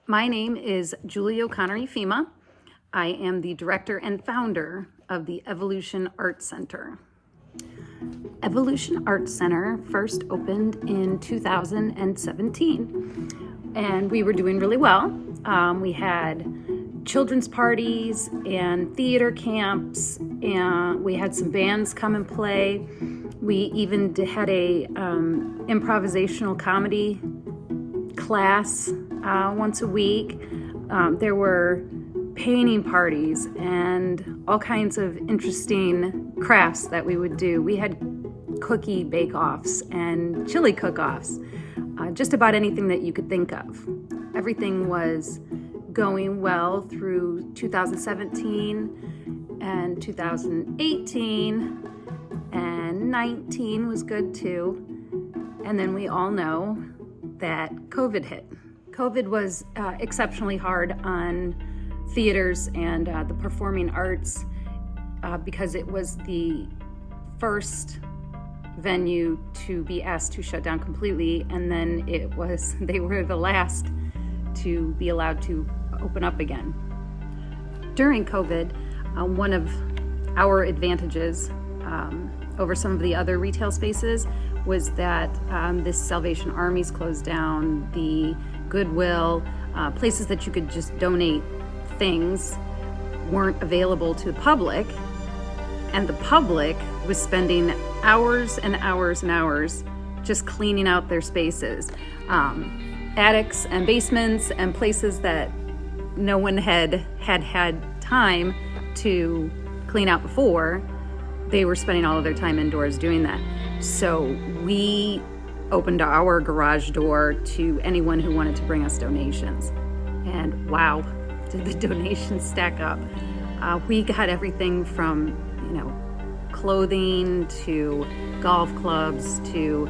My name is Julie O'Connor-Efima. I am the director and founder of the Evolution Arts Center. Evolution Arts Center first opened in 2017, and we were doing really well. We had children's parties and theater camps, and we had some bands come and play. We even had a improvisational comedy class once a week. There were painting parties and all kinds of interesting crafts that we would do. We had cookie bake-offs and chili cook-offs, just about anything that you could think of. Everything was going well through 2017 and 2018, and 19 was good too. And then we all know that COVID hit. COVID was exceptionally hard on theaters and the performing arts because it was the first venue to be asked to shut down completely, and then they were the last to be allowed to open up again. During COVID, one of our advantages over some of the other retail spaces was that this Salvation Army's closed down, the Goodwill, places that you could just donate things weren't available to the public, and the public was spending hours and hours and hours just cleaning out their spaces. Attics and basements and places that no one had time to clean out before, they were spending all of their time indoors doing that. So we opened our garage door to anyone who wanted to bring us donations. And wow, did the donations stack up. We got everything from, clothing to golf clubs to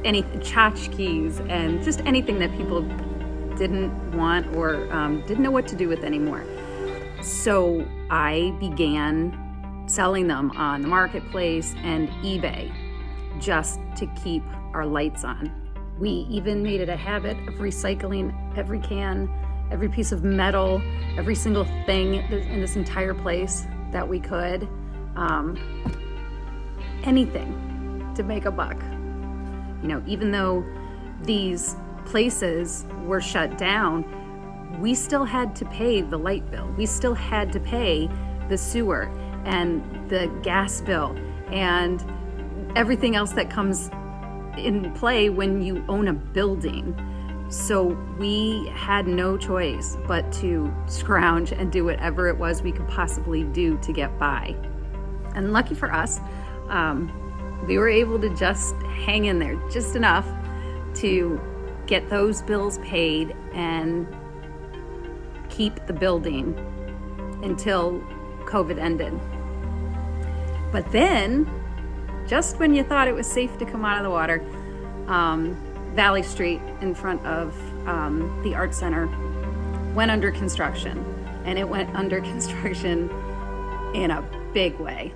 any tchotchkes and just anything that people didn't want or didn't know what to do with anymore. So I began selling them on the marketplace and eBay just to keep our lights on. We even made it a habit of recycling every can, every piece of metal, every single thing in this entire place that we could. Anything to make a buck. Even though these places were shut down, we still had to pay the light bill. We still had to pay the sewer and the gas bill and everything else that comes in play when you own a building. So we had no choice but to scrounge and do whatever it was we could possibly do to get by. And lucky for us, we were able to just hang in there just enough to get those bills paid and keep the building until COVID ended. But then, just when you thought it was safe to come out of the water, Valley Street in front of the Art Center went under construction, and it went under construction in a big way.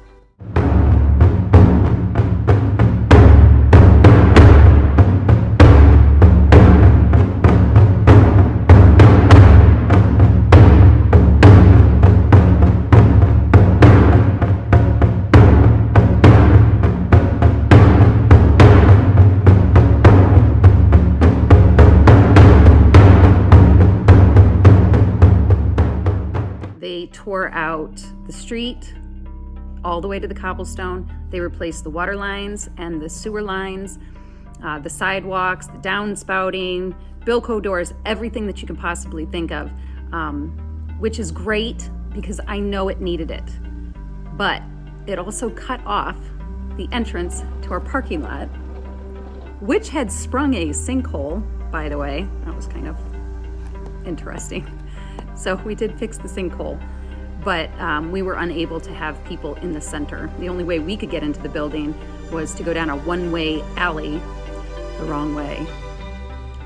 They tore out the street all the way to the cobblestone. They replaced the water lines and the sewer lines, the sidewalks, the downspouting, Bilco doors, everything that you can possibly think of, which is great because I know it needed it. But it also cut off the entrance to our parking lot, which had sprung a sinkhole, by the way. That was kind of interesting. So we did fix the sinkhole, but we were unable to have people in the center. The only way we could get into the building was to go down a one-way alley the wrong way.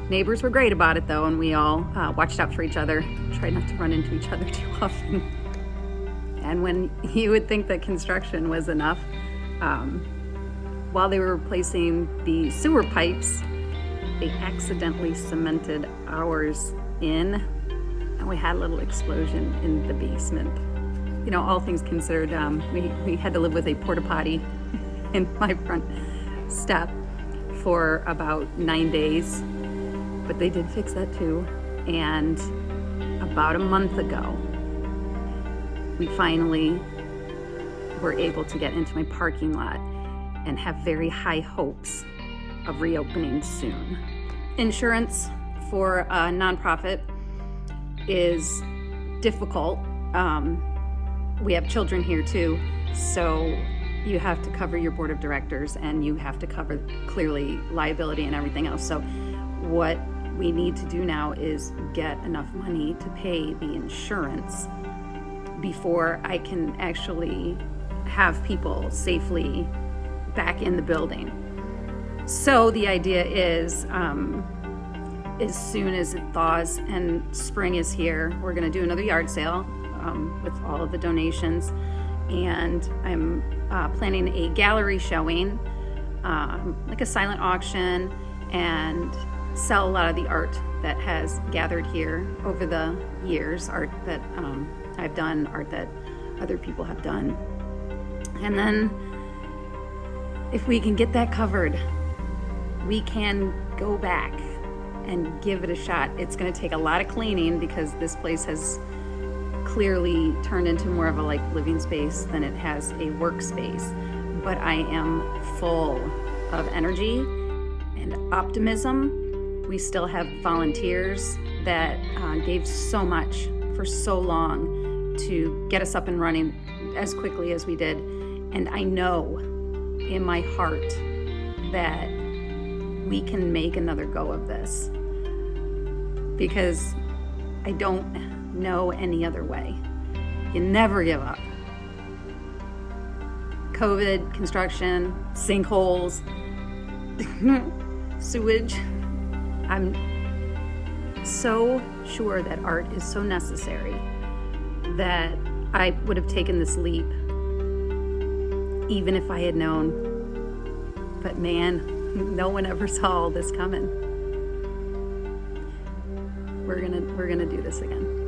Neighbors were great about it though, and we all watched out for each other, tried not to run into each other too often. And when you would think that construction was enough, while they were replacing the sewer pipes, they accidentally cemented ours in, and we had a little explosion in the basement. You know, all things considered, we had to live with a porta potty in my front step for about 9 days, but they did fix that too. And about a month ago, we finally were able to get into my parking lot and have very high hopes of reopening soon. Insurance for a nonprofit is difficult. We have children here too, so you have to cover your board of directors and you have to cover clearly liability and everything else. So what we need to do now is get enough money to pay the insurance before I can actually have people safely back in the building. So the idea is, as soon as it thaws and spring is here, we're gonna do another yard sale with all of the donations. And I'm planning a gallery showing, like a silent auction, and sell a lot of the art that has gathered here over the years, art that I've done, art that other people have done. And then if we can get that covered, we can go back and give it a shot. It's going to take a lot of cleaning because this place has clearly turned into more of a like living space than it has a workspace. But I am full of energy and optimism. We still have volunteers that gave so much for so long to get us up and running as quickly as we did. And I know in my heart that we can make another go of this, because I don't know any other way. You never give up. COVID, construction, sinkholes, sewage. I'm so sure that art is so necessary that I would have taken this leap even if I had known. But man, no one ever saw all this coming. We're gonna do this again.